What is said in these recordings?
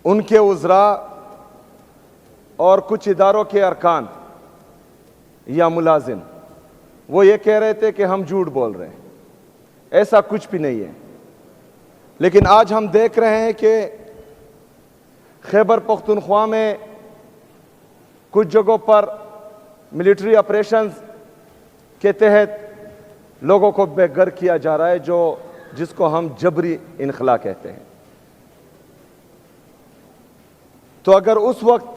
उनके उज़रा और कुछ इदारों के अरकान या मुलाजिम वो ये कह रहे थे कि हम झूठ बोल रहे हैं। ऐसा कुछ भी नहीं है। लेकिन आज हम देख रहे हैं कि खैबर पख्तूनख्वा में कुछ जगहों पर मिलिट्री ऑपरेशंस के तहत लोगों को बेघर किया जा रहा है, जिसको हम जबरी इनखला कहते हैं। तो अगर उस वक्त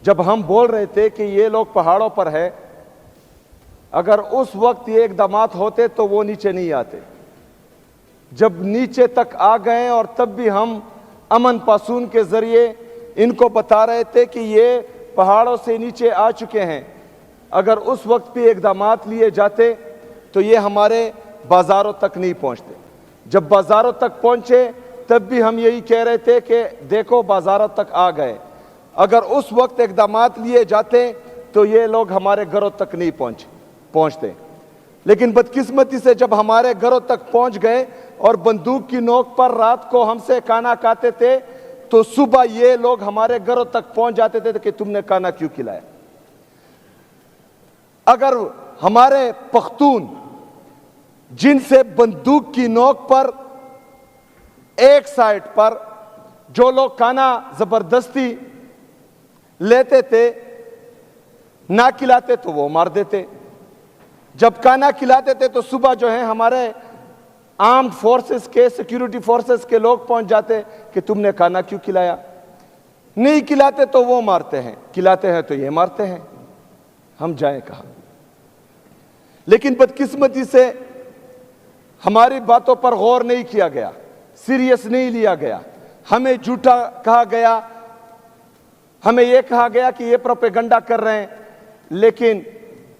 जब हम बोल रहे थे कि ये लोग पहाड़ों पर है, अगर उस वक्त ये इक़दामात होते तो वो नीचे नहीं आते। जब नीचे तक आ गए और तब भी हम अमन पासून के जरिए इनको बता रहे थे कि ये पहाड़ों से नीचे आ चुके हैं। अगर उस वक्त भी इक़दामात लिए जाते तो ये हमारे बाज़ारों तक नहीं पहुंचते। जब बाज़ारों तक पहुंचे तब भी हम यही कह रहे थे कि देखो बाज़ारों तक आ गए। अगर उस वक्त इक़दामात लिए जाते तो ये लोग हमारे घरों तक नहीं पहुंचते। लेकिन बदकिस्मती से जब हमारे घरों तक पहुंच गए और बंदूक की नोक पर रात को हमसे खाना खाते थे, तो सुबह ये लोग हमारे घरों तक पहुंच जाते थे कि तुमने खाना क्यों खिलाया। अगर हमारे पख्तून जिनसे बंदूक की नोक पर एक साइड पर जो लोग खाना जबरदस्ती लेते थे, ना खिलाते तो वो मार देते। जब खाना खिलाते थे तो सुबह जो है हमारे आर्म्ड फोर्सेस के, सिक्योरिटी फोर्सेस के लोग पहुंच जाते कि तुमने खाना क्यों खिलाया। नहीं खिलाते तो वो मारते हैं, खिलाते हैं तो ये मारते हैं। हम जाएं कहां। लेकिन बदकिस्मती से हमारी बातों पर गौर नहीं किया गया, सीरियस नहीं लिया गया। हमें झूठा कहा गया, हमें यह कहा गया कि ये प्रोपेगेंडा कर रहे हैं। लेकिन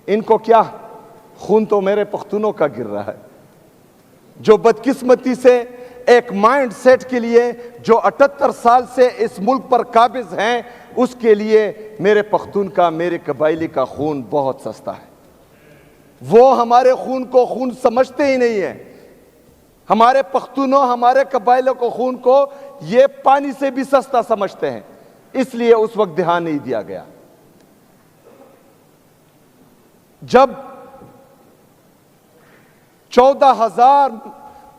इनको क्या, खून तो मेरे पख्तूनों का गिर रहा है, जो बदकिस्मती से एक माइंड सेट के लिए जो 78 साल से इस मुल्क पर काबिज हैं, उसके लिए मेरे पख्तून का, मेरे कबायली का खून बहुत सस्ता है। वो हमारे खून को खून समझते ही नहीं है। हमारे पख्तूनों, हमारे कबायलों को, खून को ये पानी से भी सस्ता समझते हैं। इसलिए उस वक्त ध्यान नहीं दिया गया। जब 14,000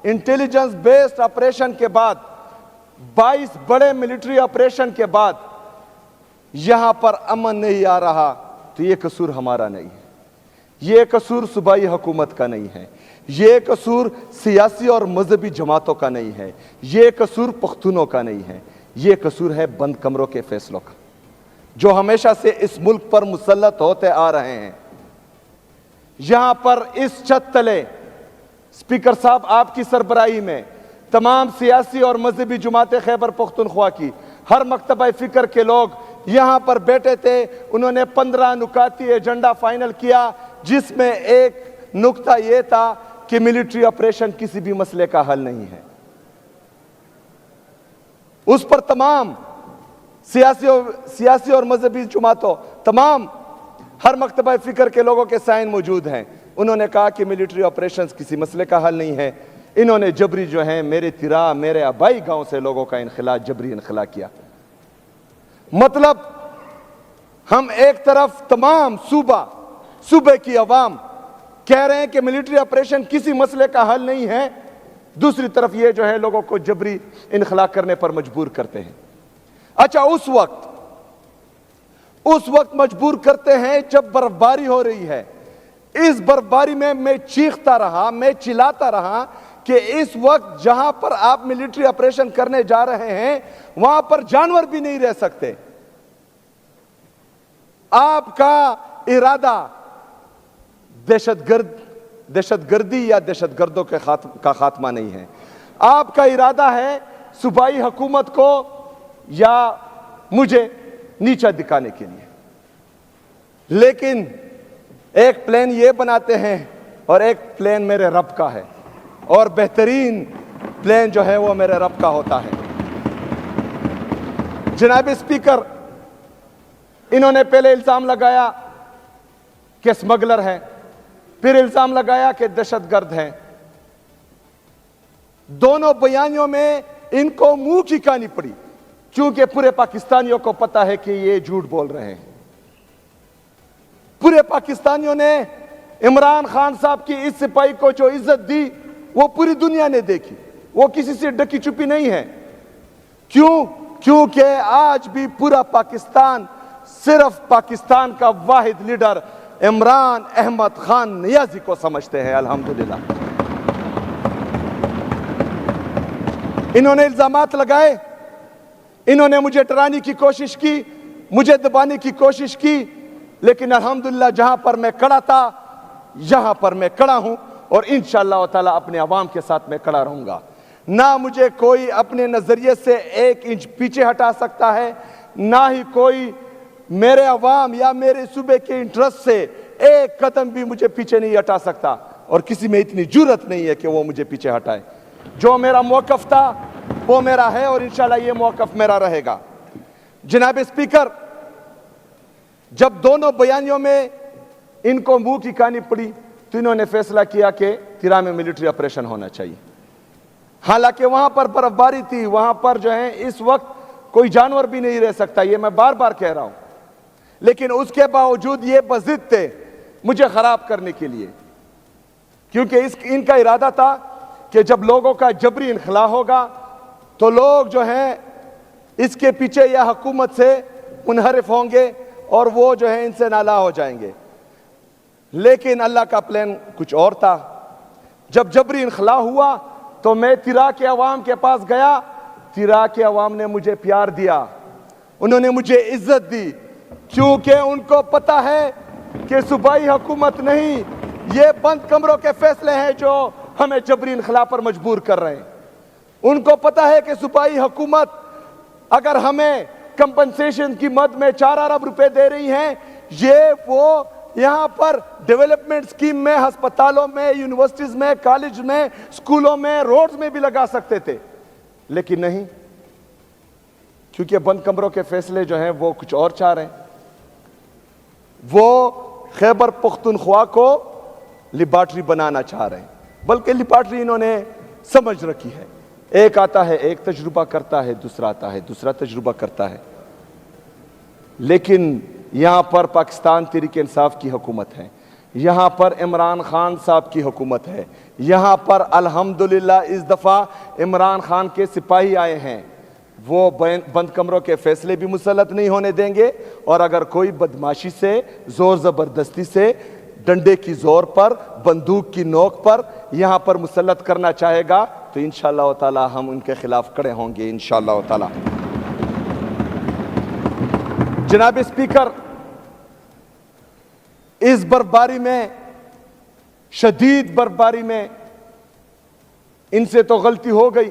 इंटेलिजेंस बेस्ड ऑपरेशन के बाद, 22 बड़े मिलिट्री ऑपरेशन के बाद यहां पर अमन नहीं आ रहा, तो यह कसूर हमारा नहीं है। यह कसूर सूबाई हुकूमत का नहीं है। यह कसूर सियासी और मजहबी जमातों का नहीं है। यह कसूर पख्तूनों का नहीं है। यह कसूर है बंद कमरों के फैसलों का, जो हमेशा से इस मुल्क पर मुसल्लत होते आ रहे हैं। यहां पर इस छत तले स्पीकर साहब आपकी सरबराही में तमाम सियासी और मजहबी जमातें खैबर पख्तूनख्वा की, हर मकतबा फिक्र के लोग यहां पर बैठे थे। उन्होंने 15 नुकाती एजेंडा फाइनल किया, जिसमें एक नुक्ता यह था कि मिलिट्री ऑपरेशन किसी भी मसले का हल नहीं है। उस पर तमाम सियासी और मजहबी जमातों, तमाम हर मकतबा फिक्र के लोगों के साइन मौजूद हैं। उन्होंने कहा कि मिलिट्री ऑपरेशंस किसी मसले का हल नहीं है। इन्होंने जबरी जो है मेरे तिरा, मेरे आबाई गांव से लोगों का इनखला, जबरी इनखला किया। मतलब हम एक तरफ तमाम सूबे की अवाम कह रहे हैं कि मिलिट्री ऑपरेशन किसी मसले का हल नहीं है, दूसरी तरफ ये जो है लोगों को जबरी इनखला करने पर मजबूर करते हैं। अच्छा, उस वक्त मजबूर करते हैं जब बर्फबारी हो रही है। इस बर्फबारी में मैं चीखता रहा, मैं चिल्लाता रहा कि इस वक्त जहां पर आप मिलिट्री ऑपरेशन करने जा रहे हैं, वहां पर जानवर भी नहीं रह सकते। आपका इरादा दहशतगर्दी या दहशतगर्दों का खात्मा नहीं है। आपका इरादा है सूबाई हुकूमत को या मुझे नीचा दिखाने के लिए। लेकिन एक प्लान ये बनाते हैं और एक प्लान मेरे रब का है, और बेहतरीन प्लान जो है वो मेरे रब का होता है। जनाब स्पीकर, इन्होंने पहले इल्जाम लगाया कि स्मगलर है, फिर इल्जाम लगाया कि दहशतगर्द है। दोनों बयानियों में इनको मुंह की कहानी पड़ी, क्योंकि पूरे पाकिस्तानियों को पता है कि ये झूठ बोल रहे हैं। पूरे पाकिस्तानियों ने इमरान खान साहब की इस सिपाही को जो इज्जत दी वो पूरी दुनिया ने देखी, वो किसी से ढकी छुपी नहीं है। क्यों? क्योंकि आज भी पूरा पाकिस्तान सिर्फ पाकिस्तान का वाहिद लीडर इमरान अहमद खान नियाजी को समझते हैं। अल्हम्दुलिल्लाह। इन्होंने इल्जामात लगाए, इन्होंने मुझे डराने की कोशिश की, मुझे दबाने की कोशिश की, लेकिन अल्हम्दुलिल्लाह जहां पर मैं खड़ा था यहां पर मैं खड़ा हूं और इंशाअल्लाह ताला अपने अवाम के साथ मैं खड़ा रहूंगा। ना मुझे कोई अपने नजरिए से 1 इंच पीछे हटा सकता है, ना ही कोई मेरे अवाम या मेरे सूबे के इंटरेस्ट से 1 कदम भी मुझे पीछे नहीं हटा सकता, और किसी में इतनी जुर्रत नहीं है कि वो मुझे पीछे हटाए। जो मेरा मौकफ था वो मेरा है और इंशाल्लाह ये मौकफ मेरा रहेगा। जनाब स्पीकर, जब दोनों बयानियों में इनको मुंह की कहानी पड़ी तो इन्होंने फैसला किया कि तिरा में मिलिट्री ऑपरेशन होना चाहिए। हालांकि वहां पर बर्फबारी थी, वहां पर जो है इस वक्त कोई जानवर भी नहीं रह सकता, ये मैं बार बार कह रहा हूं, लेकिन उसके बावजूद ये बजिद थे मुझे खराब करने के लिए, क्योंकि इनका इरादा था कि जब लोगों का जबरी इनखला होगा तो लोग जो हैं इसके पीछे या हुकूमत से मुनहरिफ होंगे और वो जो है इनसे नाला हो जाएंगे। लेकिन अल्लाह का प्लान कुछ और था। जब जबरी इनखला हुआ तो मैं तिरा के अवाम के पास गया, तिरा के अवाम ने मुझे प्यार दिया, उन्होंने मुझे इज्जत दी, क्योंकि उनको पता है कि सूबाई हुकूमत नहीं, ये बंद कमरों के फैसले हैं जो हमें जबरी इनखला पर मजबूर कर रहे हैं। उनको पता है कि सूबाई हुकूमत अगर हमें कंपनसेशन की मद में 4 अरब रुपए दे रही है, ये वो यहां पर डेवलपमेंट स्कीम में, अस्पतालों में, यूनिवर्सिटीज में, कॉलेज में, स्कूलों में, रोड्स में भी लगा सकते थे, लेकिन नहीं, क्योंकि बंद कमरों के फैसले जो हैं वो कुछ और चाह रहे हैं। वो खैबर पख्तूनख्वा को लिबार्ट्री बनाना चाह रहे हैं, बल्कि लिबार्ट्री इन्होंने समझ रखी है। एक आता है, एक तजुर्बा करता है, दूसरा आता है, दूसरा तजुर्बा करता है, लेकिन यहां पर पाकिस्तान तहरीक इंसाफ की हुकूमत है, यहां पर इमरान खान साहब की हुकूमत है, यहां पर अल्हम्दुलिल्लाह इस दफा इमरान खान के सिपाही आए हैं, वो बंद कमरों के फैसले भी मुसल्लत नहीं होने देंगे, और अगर कोई बदमाशी से, जोर जबरदस्ती से, डंडे की जोर पर, बंदूक की नोक पर यहां पर मुसल्लत करना चाहेगा तो इंशाअल्लाह ताला हम उनके खिलाफ खड़े होंगे इंशाअल्लाह ताला। जनाब स्पीकर, इस बर्फबारी में, शदीद बर्फबारी में इनसे तो गलती हो गई,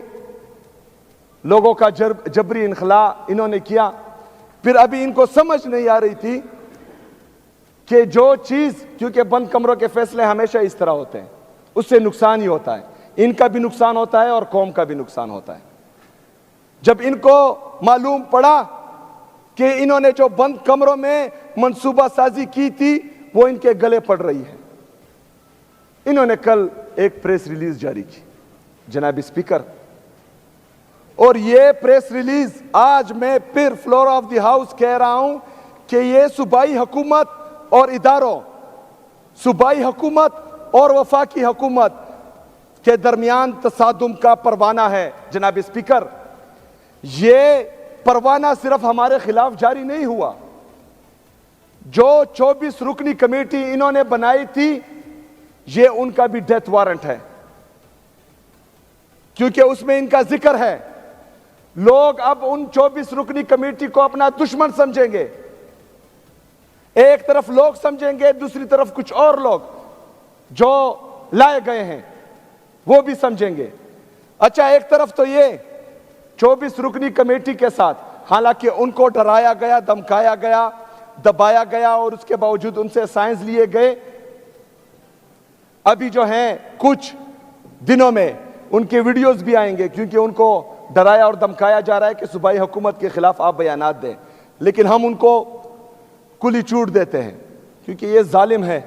लोगों का जबरी इनखला इन्होंने किया, फिर अभी इनको समझ नहीं आ रही थी कि जो चीज, क्योंकि बंद कमरों के फैसले हमेशा इस तरह होते हैं, उससे नुकसान ही होता है, इनका भी नुकसान होता है और कौम का भी नुकसान होता है। जब इनको मालूम पड़ा कि इन्होंने जो बंद कमरों में मंसूबा साजी की थी वो इनके गले पड़ रही है, इन्होंने कल एक प्रेस रिलीज जारी की जनाब स्पीकर, और ये प्रेस रिलीज आज मैं फिर फ्लोर ऑफ द हाउस कह रहा हूं कि ये सूबाई हुकूमत और इदारों, सूबाई हुकूमत और वफाकी हुकूमत के दरमियान तसादुम का परवाना है। जनाब स्पीकर, ये परवाना सिर्फ हमारे खिलाफ जारी नहीं हुआ, जो 24 रुकनी कमेटी इन्होंने बनाई थी ये उनका भी डेथ वारंट है, क्योंकि उसमें इनका जिक्र है। लोग अब उन 24 रुकनी कमेटी को अपना दुश्मन समझेंगे, एक तरफ लोग समझेंगे, दूसरी तरफ कुछ और लोग जो लाए गए हैं वो भी समझेंगे। अच्छा, एक तरफ तो ये 24 रुकनी कमेटी के साथ, हालांकि उनको डराया गया, धमकाया गया, दबाया गया और उसके बावजूद उनसे साइंस लिए गए। अभी जो हैं कुछ दिनों में उनके वीडियोस भी आएंगे, क्योंकि उनको डराया और धमकाया जा रहा है कि सूबाई हुकूमत के खिलाफ आप बयानात दें, लेकिन हम उनको कुली छूट देते हैं, क्योंकि ये जालिम है,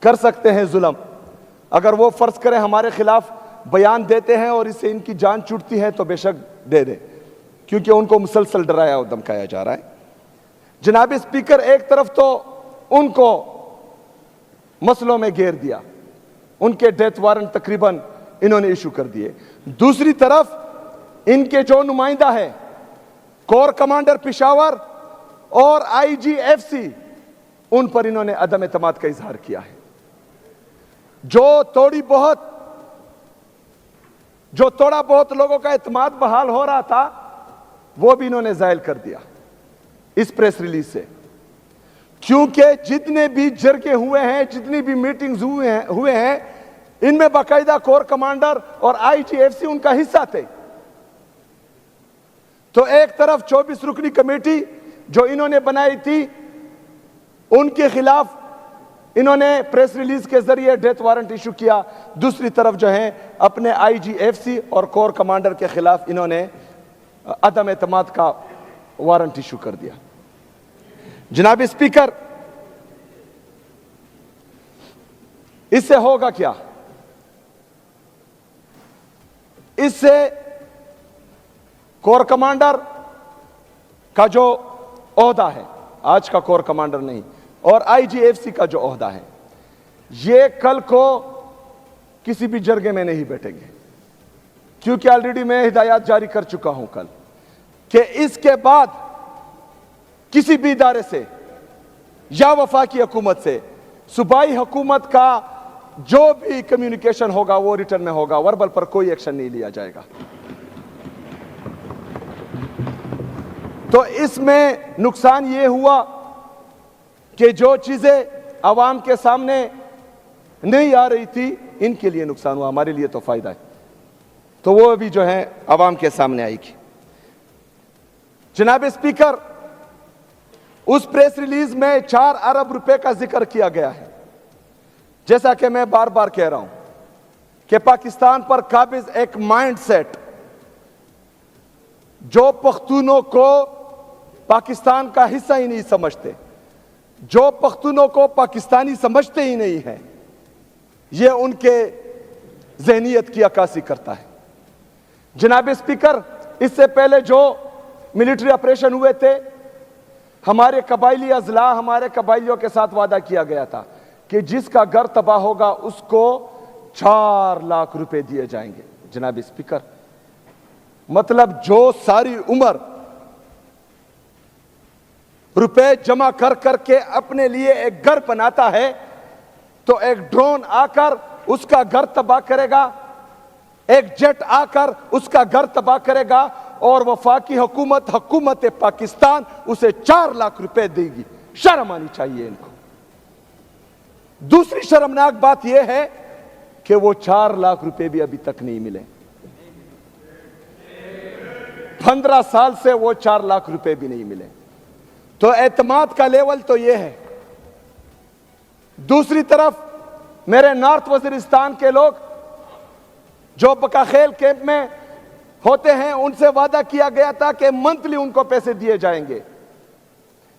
कर सकते हैं जुल्म। अगर वो फर्ज करें हमारे खिलाफ बयान देते हैं और इससे इनकी जान छूटती है तो बेशक दे दे, क्योंकि उनको मुसलसल डराया और धमकाया जा रहा है। जनाब स्पीकर, एक तरफ तो उनको मसलों में घेर दिया, उनके डेथ वारंट तकरीबन इन्होंने इशू कर दिए, दूसरी तरफ इनके जो नुमाइंदा है कोर कमांडर पिशावर और आईजीएफसी, उन पर इन्होंने अदम एतमाद का इजहार किया है। जो थोड़ा बहुत लोगों का एतमाद बहाल हो रहा था, वो भी इन्होंने जायल कर दिया इस प्रेस रिलीज से, क्योंकि जितने भी जरगे हुए हैं, जितनी भी मीटिंग्स हुए हैं, इनमें बाकायदा कोर कमांडर और आईजीएफसी उनका हिस्सा थे। तो एक तरफ 24 रुकनी कमेटी जो इन्होंने बनाई थी, उनके खिलाफ इन्होंने प्रेस रिलीज के जरिए डेथ वारंट इशू किया, दूसरी तरफ जो है अपने आईजीएफसी और कोर कमांडर के खिलाफ इन्होंने अदम एतमाद का वारंट इशू कर दिया। जनाब स्पीकर, इससे होगा क्या? इससे कोर कमांडर का जो ओहदा है, आज का कोर कमांडर नहीं, और आईजीएफसी का जो ओहदा है, ये कल को किसी भी जरगे में नहीं बैठेंगे, क्योंकि ऑलरेडी मैं हिदायत जारी कर चुका हूं कल कि इसके बाद किसी भी इदारे से या वफाकी हुकूमत से सूबाई हुकूमत का जो भी कम्युनिकेशन होगा वो रिटर्न में होगा, वर्बल पर कोई एक्शन नहीं लिया जाएगा। तो इसमें नुकसान ये हुआ कि जो चीजें आवाम के सामने नहीं आ रही थी, इनके लिए नुकसान हुआ, हमारे लिए तो फायदा है, तो वो भी जो है आवाम के सामने आएगी। जनाब स्पीकर, उस प्रेस रिलीज में 4 अरब रुपए का जिक्र किया गया है। जैसा कि मैं बार बार कह रहा हूं कि पाकिस्तान पर काबिज एक माइंडसेट, जो पख्तूनों को पाकिस्तान का हिस्सा ही नहीं समझते, जो पख्तूनों को पाकिस्तानी समझते ही नहीं है, यह उनके ज़हनियत की अक्कासी करता है। जनाब स्पीकर, इससे पहले जो मिलिट्री ऑपरेशन हुए थे, हमारे कबायली अजला, हमारे कबायलियों के साथ वादा किया गया था कि जिसका घर तबाह होगा उसको 4 लाख रुपए दिए जाएंगे। जनाब स्पीकर, मतलब जो सारी उम्र रुपए जमा कर करके अपने लिए एक घर बनाता है, तो एक ड्रोन आकर उसका घर तबाह करेगा, एक जेट आकर उसका घर तबाह करेगा, और वफाकी हुकूमत पाकिस्तान उसे 4 लाख रुपए देगी। शर्म आनी चाहिए इनको। दूसरी शर्मनाक बात यह है कि वो 4 लाख रुपए भी अभी तक नहीं मिले। 15 साल से वो 4 लाख रुपए भी नहीं मिले। तो एतमाद का लेवल तो ये है। दूसरी तरफ मेरे नॉर्थ वजीरिस्तान के लोग जो बकाखेल कैंप में होते हैं, उनसे वादा किया गया था कि मंथली उनको पैसे दिए जाएंगे।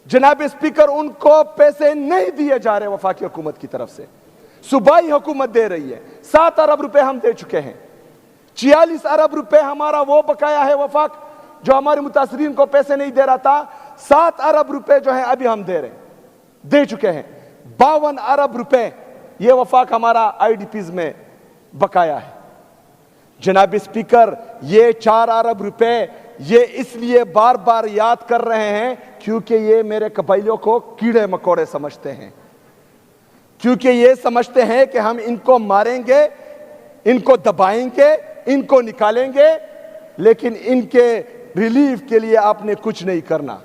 जनाब स्पीकर, उनको पैसे नहीं दिए जा रहे वफाकी हुकूमत की तरफ से, सूबाई हुकूमत दे रही है। 7 अरब रुपए हम दे चुके हैं। 46 अरब रुपए हमारा वो बकाया है वफाक, जो हमारे मुतासरीन को पैसे नहीं दे रहा था। 7 अरब रुपए जो है अभी हम दे चुके हैं। 52 अरब रुपए ये वफाक हमारा आईडीपीज में बकाया है। जनाब स्पीकर, ये 4 अरब रुपए ये इसलिए बार बार याद कर रहे हैं क्योंकि ये मेरे कबाइलियों को कीड़े मकोड़े समझते हैं, क्योंकि ये समझते हैं कि हम इनको मारेंगे, इनको दबाएंगे, इनको निकालेंगे, लेकिन इनके रिलीफ के लिए आपने कुछ नहीं करना।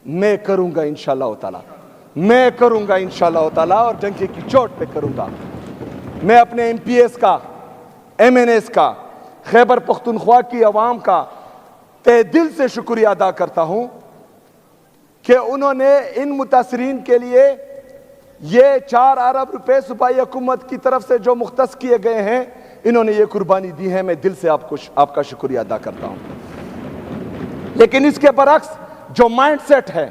मैं करूंगा इंशाअल्लाह ताला, मैं करूंगा इंशाअल्लाह ताला, और डंके की चोट पे करूंगा। मैं अपने एमपीएस का, एमएनएस का, खैबर पख्तूनख्वा की आवाम का तहे दिल से शुक्रिया अदा करता हूं कि उन्होंने इन मुतासरीन के लिए ये 4 अरब रुपए सूबाई हुकूमत की तरफ से जो मुख्तस किए गए हैं, इन्होंने ये कुर्बानी दी है। मैं दिल से आपका शुक्रिया अदा करता हूं। लेकिन इसके बरक्स जो माइंडसेट है,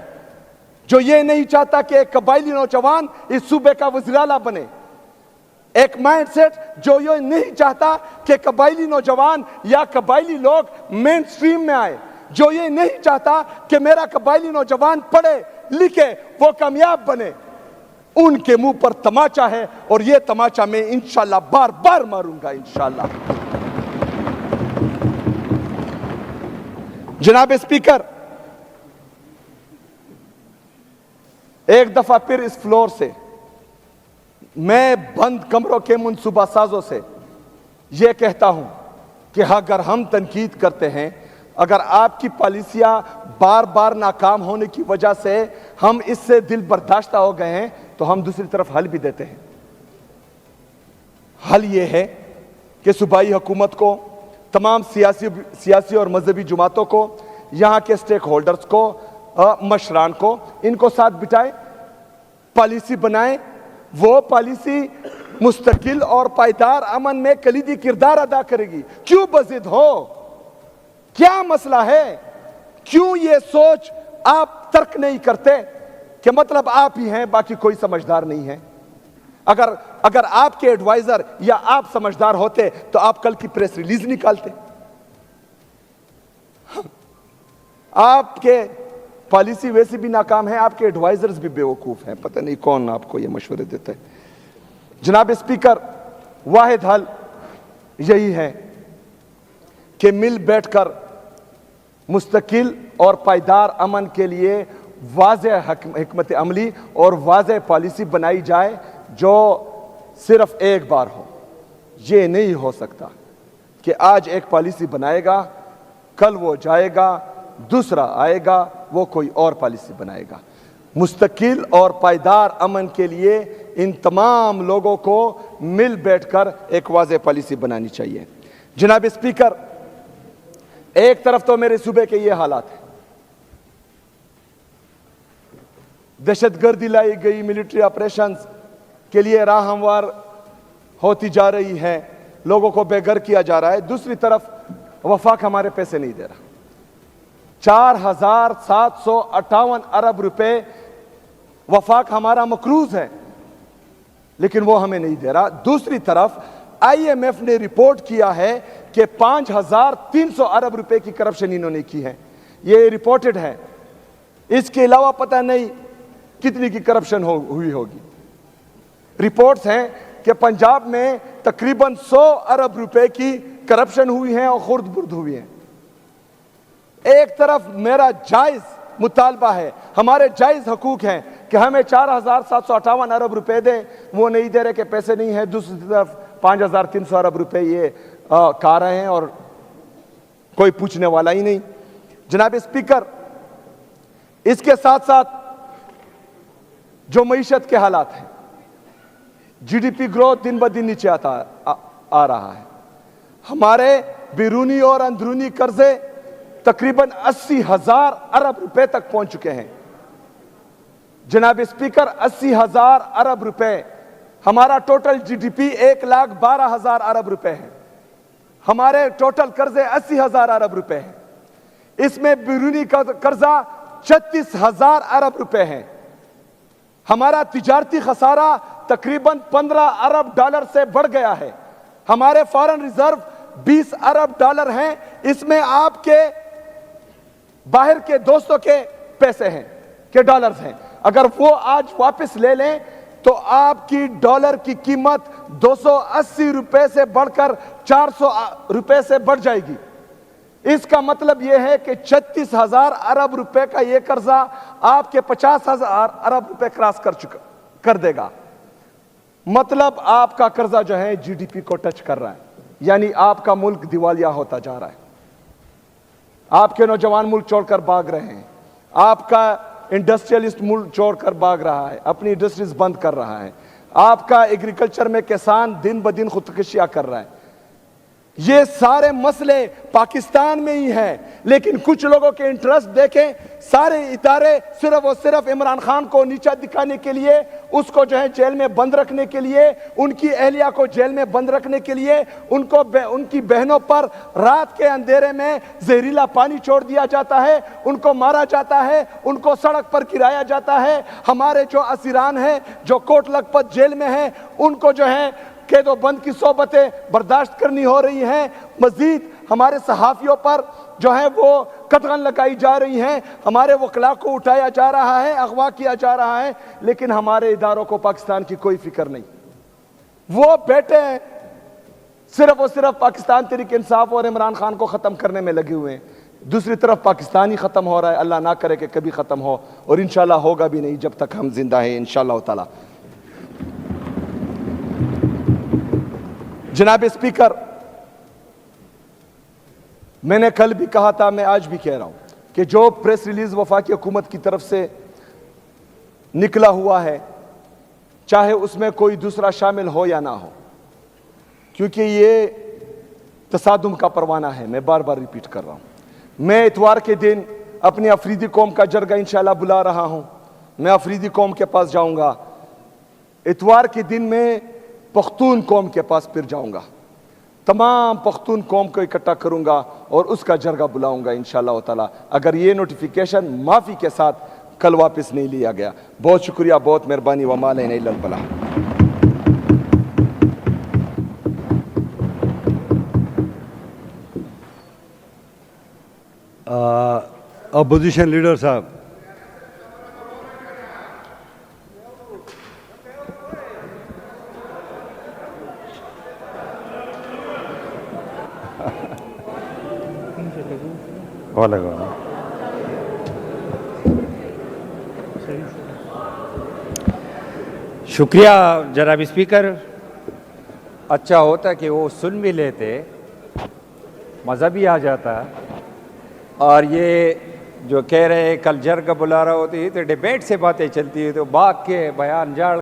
जो ये नहीं चाहता कि एक कबायली नौजवान इस सूबे का वज़ीर आला बने, एक माइंडसेट जो ये नहीं चाहता कि कबायली नौजवान या कबायली लोग मेन स्ट्रीम में आए, जो ये नहीं चाहता कि मेरा कबायली नौजवान पढ़े लिखे वो कामयाब बने, उनके मुंह पर तमाचा है और ये तमाचा मैं इंशाल्लाह बार बार मारूंगा इंशाल्लाह। जनाब स्पीकर, एक दफा फिर इस फ्लोर से मैं बंद कमरों के मुनसूबा साजों से यह कहता हूं कि अगर हम तनकीद करते हैं, अगर आपकी पॉलिसियां बार बार नाकाम होने की वजह से हम इससे दिल बर्दाश्त हो गए हैं, तो हम दूसरी तरफ हल भी देते हैं। हल यह है कि सूबाई हुकूमत को, तमाम सियासी और मजहबी जमातों को, यहाँ के स्टेक होल्डर्स को, मशरान को, इनको साथ बिठाए, पॉलिसी बनाए। वो पॉलिसी मुस्तकिल और पायदार अमन में कलीदी किरदार अदा करेगी। क्यों बज़िद हो? क्या मसला है? क्यों ये सोच आप तर्क नहीं करते कि मतलब आप ही हैं, बाकी कोई समझदार नहीं है? अगर आपके एडवाइजर या आप समझदार होते तो आप कल की प्रेस रिलीज निकालते। आपके पॉलिसी वैसे भी नाकाम है, आपके एडवाइजर्स भी बेवकूफ हैं, पता नहीं कौन आपको ये मशवरे देता है। जनाब स्पीकर, वाहिद हल यही है कि मिल बैठकर मुस्तकिल और पायदार अमन के लिए वाज़ेह हिकमत अमली और वाज़ेह पॉलिसी बनाई जाए जो सिर्फ एक बार हो। ये नहीं हो सकता कि आज एक पॉलिसी बनाएगा, कल वो जाएगा, दूसरा आएगा, वो कोई और पॉलिसी बनाएगा। मुस्तकिल और पायदार अमन के लिए इन तमाम लोगों को मिल बैठकर एक वाज़ेह पॉलिसी बनानी चाहिए। जनाब स्पीकर, एक तरफ तो मेरे सूबे के ये हालात हैं, दहशतगर्दी लाई गई, मिलिट्री ऑपरेशंस के लिए राह हमवार होती जा रही है, लोगों को बेघर किया जा रहा है। दूसरी तरफ वफाक हमारे पैसे नहीं दे रहा। 4758 अरब रुपए वफाक हमारा मकरूज है, लेकिन वो हमें नहीं दे रहा। दूसरी तरफ IMF ने रिपोर्ट किया है कि 5300 अरब रुपए की करप्शन इन्होंने की है। ये रिपोर्टेड है। इसके अलावा पता नहीं कितनी की करप्शन हुई होगी। रिपोर्ट्स हैं कि पंजाब में तकरीबन 100 अरब रुपए की करप्शन हुई है और खुर्द बुर्द हुई है। एक तरफ मेरा जायज मुतालबा है, हमारे जायज हकूक हैं कि हमें 4758 अरब रुपए दें, वो नहीं दे रहे कि पैसे नहीं है। दूसरी तरफ 5300 अरब रुपए ये खा रहे हैं और कोई पूछने वाला ही नहीं। जनाब स्पीकर, इसके साथ साथ जो मईशत के हालात हैं, GDP ग्रोथ दिन ब दिन नीचे आ रहा है। हमारे बैरूनी और अंदरूनी कर्जे तकरीबन 80,000 अरब रुपए तक पहुंच चुके हैं। जनाब स्पीकर, 80,000 अरब रुपए, हमारा टोटल GDP 1,12,000 अरब रुपए है। हमारे टोटल कर्जे 80,000 अरब रुपए हैं। इसमें बैरूनी कर्जा 36,000 अरब रुपए है। हमारा तिजारती खसारा तकरीबन 15 अरब डॉलर से बढ़ गया है। हमारे फॉरेन रिजर्व 20 अरब डॉलर हैं। इसमें आपके बाहर के दोस्तों के पैसे हैं, के डॉलर्स हैं। अगर वो आज वापस ले लें तो आपकी डॉलर की कीमत 280 रुपए से बढ़कर 400 रुपए से बढ़ जाएगी। इसका मतलब यह है कि 36,000 अरब रुपए का यह कर्जा आपके 50,000 अरब रुपए क्रॉस कर देगा। मतलब आपका कर्जा जो है GDP को टच कर रहा है, यानी आपका मुल्क दिवालिया होता जा रहा है। आपके नौजवान मुल्क छोड़कर भाग रहे हैं। आपका इंडस्ट्रियलिस्ट मुल्क छोड़कर भाग रहा है, अपनी इंडस्ट्रीज बंद कर रहा है। आपका एग्रीकल्चर में किसान दिन ब दिन खुदकुशियां कर रहा है। ये सारे मसले पाकिस्तान में ही हैं, लेकिन कुछ लोगों के इंटरेस्ट देखें, सारे इदारे सिर्फ और सिर्फ इमरान खान को नीचा दिखाने के लिए, उसको जो है जेल में बंद रखने के लिए, उनकी अहलिया को जेल में बंद रखने के लिए, उनकी बहनों पर रात के अंधेरे में जहरीला पानी छोड़ दिया जाता है, उनको मारा जाता है, उनको सड़क पर गिराया जाता है। हमारे जो असीरान हैं, जो कोट लखपत जेल में हैं, उनको जो है कैदो बंद की सोबतें बर्दाश्त करनी हो रही हैं। मजीद हमारे सहाफियों पर जो है वो कतगन लगाई जा रही हैं, हमारे वकला को उठाया जा रहा है, अगवा किया जा रहा है, लेकिन हमारे इदारों को पाकिस्तान की कोई फिक्र नहीं। वो बैठे हैं सिर्फ और सिर्फ पाकिस्तान तहरीक इंसाफ और इमरान खान को ख़त्म करने में लगे हुए हैं। दूसरी तरफ पाकिस्तान ही ख़त्म हो रहा है, अल्लाह ना करे कि कभी ख़त्म हो, और इंशाल्लाह होगा भी नहीं जब तक हम जिंदा हैं इंशाल्लाह ताला। जनाब स्पीकर, मैंने कल भी कहा था, मैं आज भी कह रहा हूं कि जो प्रेस रिलीज वफाकी हुकूमत की तरफ से निकला हुआ है, चाहे उसमें कोई दूसरा शामिल हो या ना हो, क्योंकि ये तसादुम का परवाना है। मैं बार बार रिपीट कर रहा हूं। मैं इतवार के दिन अपनी अफरीदी कौम का जरगा इंशाल्लाह बुला रहा हूं। मैं अफरीदी कौम के पास जाऊंगा। इतवार के दिन मैं पख्तून कौम के पास फिर जाऊंगा, तमाम पख्तून कौम को इकट्ठा करूंगा और उसका जरगा बुलाऊंगा इंशाल्लाह ताला, अगर ये नोटिफिकेशन माफी के साथ कल वापस नहीं लिया गया। बहुत शुक्रिया, बहुत मेहरबानी। वमा अलैना इल्लल बलाग। अपोजिशन लीडर साहब, शुक्रिया जनाब स्पीकर। अच्छा होता कि वो सुन भी लेते, मज़ा भी आ जाता। और ये जो कह रहे कल जरगा बुला रहा होती तो डिबेट से बातें चलती है, तो बाग के बयान जाड़